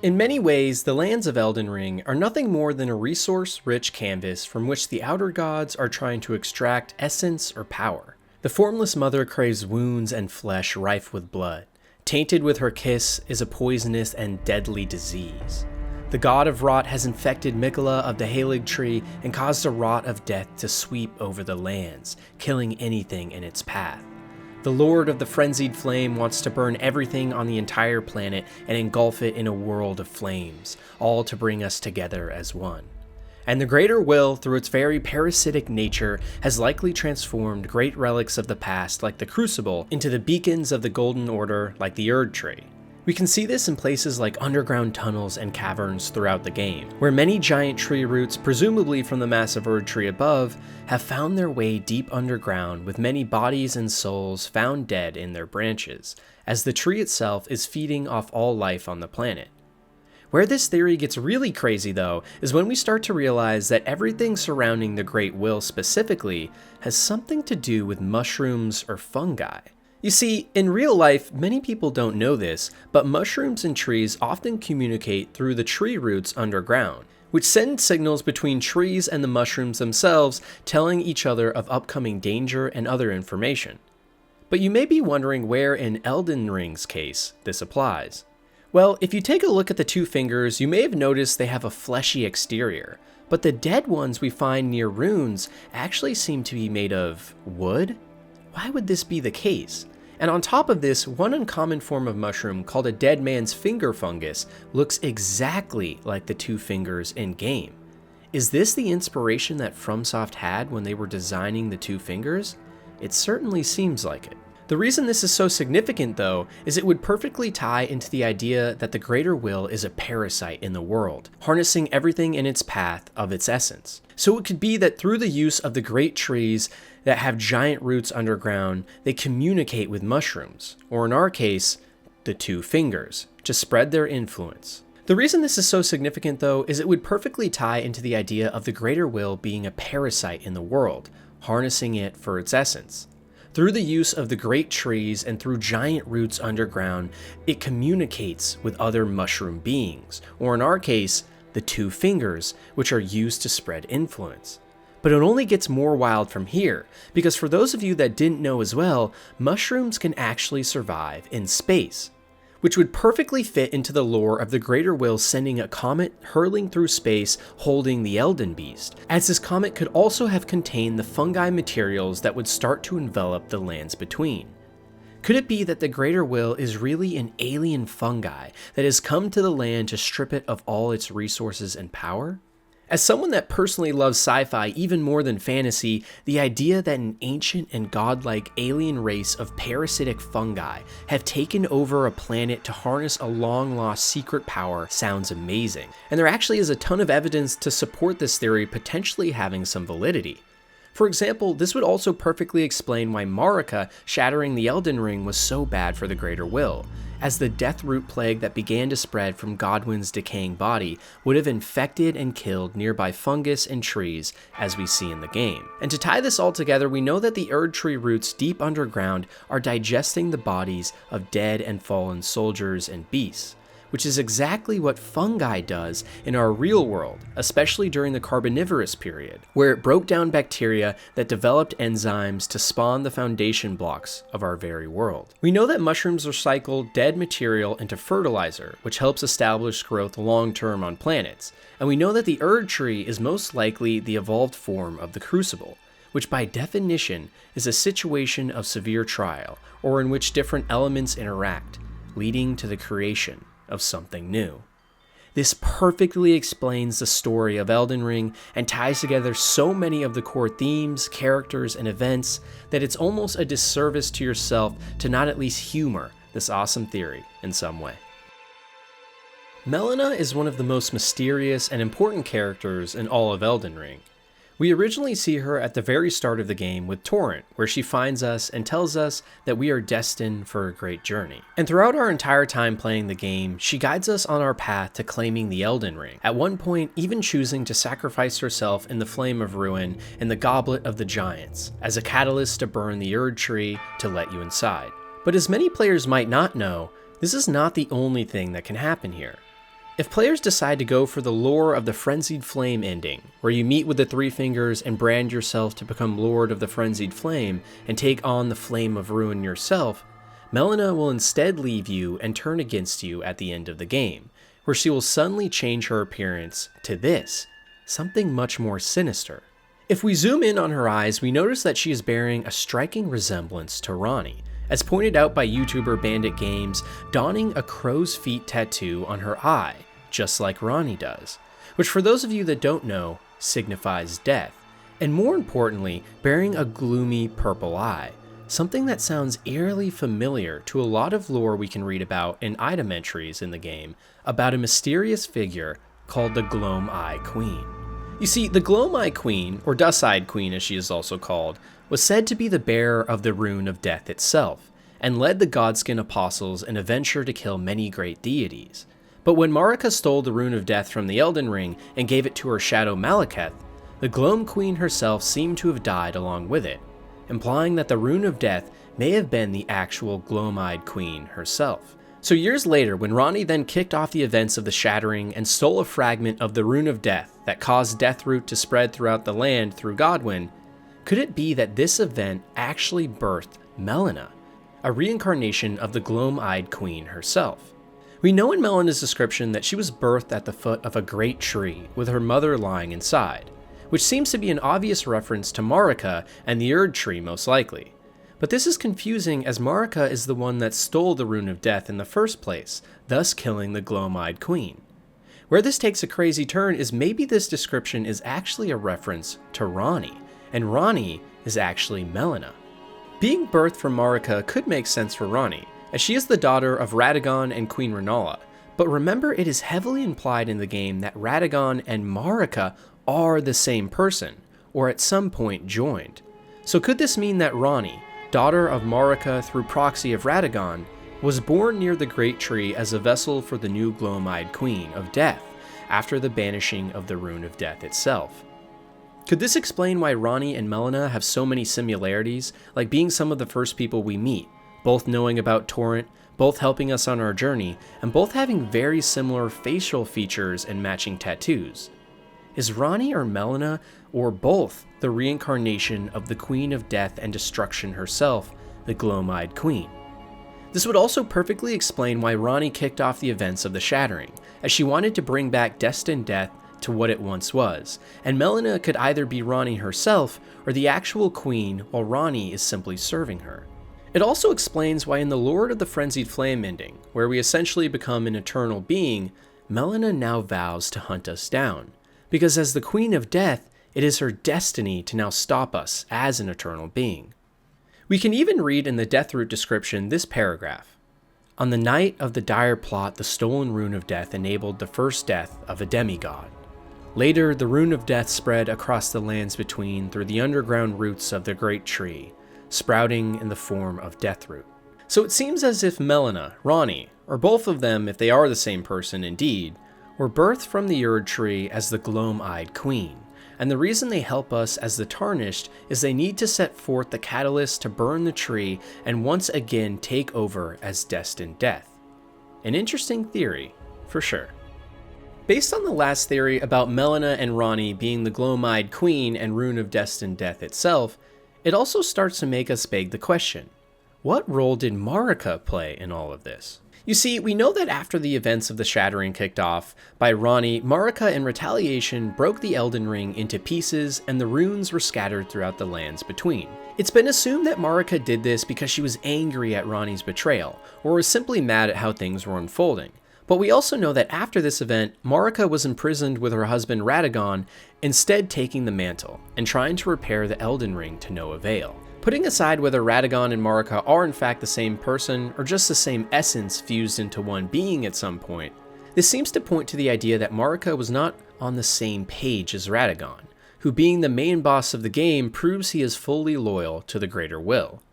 In many ways, the lands of Elden Ring are nothing more than a resource-rich canvas from which the outer gods are trying to extract essence or power. The formless mother craves wounds and flesh rife with blood. Tainted with her kiss is a poisonous and deadly disease. The god of rot has infected Miquella of the Halig tree and caused a rot of death to sweep over the lands, killing anything in its path. The Lord of the Frenzied Flame wants to burn everything on the entire planet and engulf it in a world of flames, all to bring us together as one. And the Greater Will, through its very parasitic nature, has likely transformed great relics of the past like the Crucible into the beacons of the Golden Order like the Erd Tree. We can see this in places like underground tunnels and caverns throughout the game, where many giant tree roots, presumably from the massive Erd Tree above, have found their way deep underground with many bodies and souls found dead in their branches, as the tree itself is feeding off all life on the planet. Where this theory gets really crazy though, is when we start to realize that everything surrounding the Great Will specifically has something to do with mushrooms or fungi. You see, in real life, many people don't know this, but mushrooms and trees often communicate through the tree roots underground, which send signals between trees and the mushrooms themselves, telling each other of upcoming danger and other information. But you may be wondering where in Elden Ring's case this applies. Well, if you take a look at the two fingers, you may have noticed they have a fleshy exterior, but the dead ones we find near runes actually seem to be made of wood? Why would this be the case? And on top of this, one uncommon form of mushroom called a dead man's finger fungus looks exactly like the two fingers in-game. Is this the inspiration that FromSoft had when they were designing the two fingers? It certainly seems like it. The reason this is so significant though, is it would perfectly tie into the idea that the Greater Will is a parasite in the world, harnessing everything in its path of its essence. So it could be that through the use of the great trees that have giant roots underground, they communicate with mushrooms, or in our case, the two fingers, to spread their influence. The reason this is so significant though, is it would perfectly tie into the idea of the Greater Will being a parasite in the world, harnessing it for its essence. Through the use of the great trees and through giant roots underground, it communicates with other mushroom beings, or in our case, the two fingers, which are used to spread influence. But it only gets more wild from here, because for those of you that didn't know as well, mushrooms can actually survive in space, which would perfectly fit into the lore of the Greater Will sending a comet hurling through space holding the Elden Beast, as this comet could also have contained the fungi materials that would start to envelop the lands between. Could it be that the Greater Will is really an alien fungi that has come to the land to strip it of all its resources and power? As someone that personally loves sci-fi even more than fantasy, the idea that an ancient and godlike alien race of parasitic fungi have taken over a planet to harness a long-lost secret power sounds amazing. And there actually is a ton of evidence to support this theory potentially having some validity. For example, this would also perfectly explain why Marika shattering the Elden Ring was so bad for the Greater Will, as the death root plague that began to spread from Godwyn's decaying body would have infected and killed nearby fungus and trees as we see in the game. And to tie this all together, we know that the Erd Tree roots deep underground are digesting the bodies of dead and fallen soldiers and beasts, which is exactly what fungi does in our real world, especially during the Carboniferous period, where it broke down bacteria that developed enzymes to spawn the foundation blocks of our very world. We know that mushrooms recycle dead material into fertilizer, which helps establish growth long-term on planets, and we know that the Erd Tree is most likely the evolved form of the Crucible, which by definition is a situation of severe trial, or in which different elements interact, leading to the creation of something new. This perfectly explains the story of Elden Ring and ties together so many of the core themes, characters, and events that it's almost a disservice to yourself to not at least humor this awesome theory in some way. Melina is one of the most mysterious and important characters in all of Elden Ring. We originally see her at the very start of the game with Torrent, where she finds us and tells us that we are destined for a great journey. And throughout our entire time playing the game, she guides us on our path to claiming the Elden Ring, at one point even choosing to sacrifice herself in the Flame of Ruin and the Goblet of the Giants, as a catalyst to burn the Erd Tree to let you inside. But as many players might not know, this is not the only thing that can happen here. If players decide to go for the lore of the Frenzied Flame ending, where you meet with the Three Fingers and brand yourself to become Lord of the Frenzied Flame and take on the Flame of Ruin yourself, Melina will instead leave you and turn against you at the end of the game, where she will suddenly change her appearance to this, something much more sinister. If we zoom in on her eyes, we notice that she is bearing a striking resemblance to Ranni, as pointed out by YouTuber Bandit Games, donning a crow's feet tattoo on her eye, just like Ranni does, which for those of you that don't know, signifies death, and more importantly, bearing a gloomy purple eye, something that sounds eerily familiar to a lot of lore we can read about in item entries in the game about a mysterious figure called the Gloam-Eyed Queen. You see, the Gloam-Eyed Queen, or Dusk-Eyed Queen as she is also called, was said to be the bearer of the Rune of Death itself, and led the Godskin Apostles in a venture to kill many great deities. But when Marika stole the Rune of Death from the Elden Ring and gave it to her shadow Malekith, the Gloam Queen herself seemed to have died along with it, implying that the Rune of Death may have been the actual Gloam-Eyed Queen herself. So years later, when Ranni then kicked off the events of the Shattering and stole a fragment of the Rune of Death that caused Deathroot to spread throughout the land through Godwyn, could it be that this event actually birthed Melina, a reincarnation of the Gloam-Eyed Queen herself? We know in Melina's description that she was birthed at the foot of a great tree with her mother lying inside, which seems to be an obvious reference to Marika and the Erd tree most likely. But this is confusing as Marika is the one that stole the Rune of Death in the first place, thus killing the Gloam-Eyed Queen. Where this takes a crazy turn is maybe this description is actually a reference to Ranni, and Ranni is actually Melina. Being birthed from Marika could make sense for Ranni, as she is the daughter of Radagon and Queen Rennala, but remember it is heavily implied in the game that Radagon and Marika are the same person, or at some point joined. So could this mean that Ranni, daughter of Marika through proxy of Radagon, was born near the Great Tree as a vessel for the new Gloam-Eyed Queen of Death, after the banishing of the Rune of Death itself? Could this explain why Ranni and Melina have so many similarities, like being some of the first people we meet, both knowing about Torrent, both helping us on our journey, and both having very similar facial features and matching tattoos? Is Ranni or Melina, or both, the reincarnation of the Queen of Death and Destruction herself, the Gloam-Eyed Queen? This would also perfectly explain why Ranni kicked off the events of the Shattering, as she wanted to bring back destined death to what it once was, and Melina could either be Ranni herself or the actual queen while Ranni is simply serving her. It also explains why in the Lord of the Frenzied Flame ending, where we essentially become an eternal being, Melina now vows to hunt us down, because as the Queen of Death, it is her destiny to now stop us as an eternal being. We can even read in the Deathroot description this paragraph. On the night of the dire plot, the stolen Rune of Death enabled the first death of a demigod. Later, the Rune of Death spread across the lands between through the underground roots of the Great Tree, sprouting in the form of Deathroot. So it seems as if Melina, Ranni, or both of them if they are the same person indeed, were birthed from the Erd tree as the Gloam-Eyed Queen, and the reason they help us as the Tarnished is they need to set forth the catalyst to burn the tree and once again take over as destined death. An interesting theory, for sure. Based on the last theory about Melina and Ranni being the Gloam-Eyed Queen and Rune of Destined Death itself, it also starts to make us beg the question, what role did Marika play in all of this? You see, we know that after the events of the Shattering kicked off by Ranni, Marika in retaliation broke the Elden Ring into pieces and the runes were scattered throughout the lands between. It's been assumed that Marika did this because she was angry at Ranni's betrayal, or was simply mad at how things were unfolding. But we also know that after this event, Marika was imprisoned with her husband Radagon, instead taking the mantle and trying to repair the Elden Ring to no avail. Putting aside whether Radagon and Marika are in fact the same person or just the same essence fused into one being at some point, this seems to point to the idea that Marika was not on the same page as Radagon, who being the main boss of the game proves he is fully loyal to the Greater Will.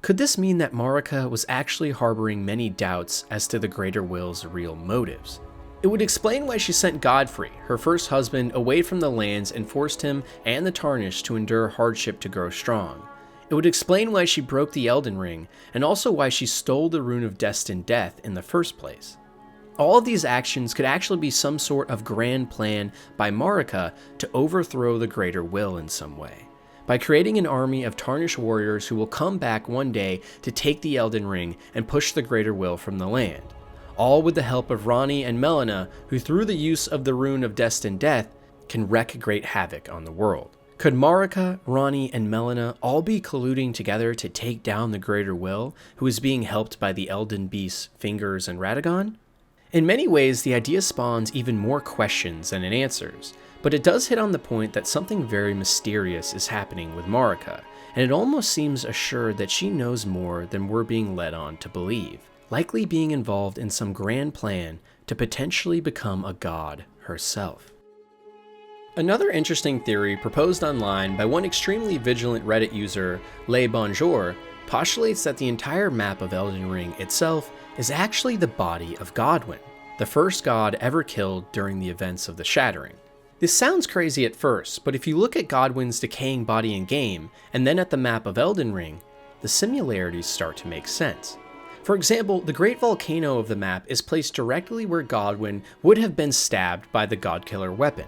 Could this mean that Marika was actually harboring many doubts as to the Greater Will's real motives? It would explain why she sent Godfrey, her first husband, away from the lands and forced him and the Tarnished to endure hardship to grow strong. It would explain why she broke the Elden Ring, and also why she stole the Rune of Destined Death in the first place. All of these actions could actually be some sort of grand plan by Marika to overthrow the Greater Will in some way, by creating an army of tarnished warriors who will come back one day to take the Elden Ring and push the Greater Will from the land, all with the help of Ranni and Melina, who through the use of the Rune of Destined Death can wreak great havoc on the world. Could Marika, Ranni, and Melina all be colluding together to take down the Greater Will, who is being helped by the Elden Beasts Fingers and Radagon? In many ways, the idea spawns even more questions than it answers, but it does hit on the point that something very mysterious is happening with Marika, and it almost seems assured that she knows more than we're being led on to believe, likely being involved in some grand plan to potentially become a god herself. Another interesting theory proposed online by one extremely vigilant Reddit user, Le Bonjour, postulates that the entire map of Elden Ring itself is actually the body of Godwyn, the first god ever killed during the events of the Shattering. This sounds crazy at first, but if you look at Godwyn's decaying body in game, and then at the map of Elden Ring, the similarities start to make sense. For example, the great volcano of the map is placed directly where Godwyn would have been stabbed by the Godkiller weapon.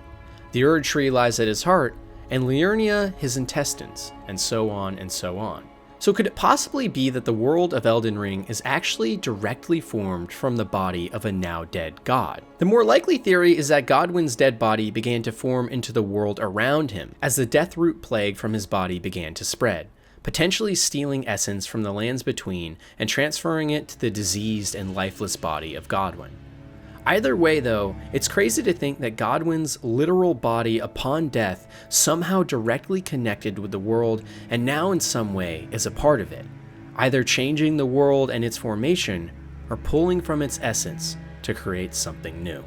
The Erd tree lies at his heart, and Liurnia his intestines, and so on and so on. So could it possibly be that the world of Elden Ring is actually directly formed from the body of a now dead god? The more likely theory is that Godwyn's dead body began to form into the world around him as the Deathroot plague from his body began to spread, potentially stealing essence from the lands between and transferring it to the diseased and lifeless body of Godwyn. Either way though, it's crazy to think that Godwyn's literal body upon death somehow directly connected with the world and now in some way is a part of it, either changing the world and its formation or pulling from its essence to create something new.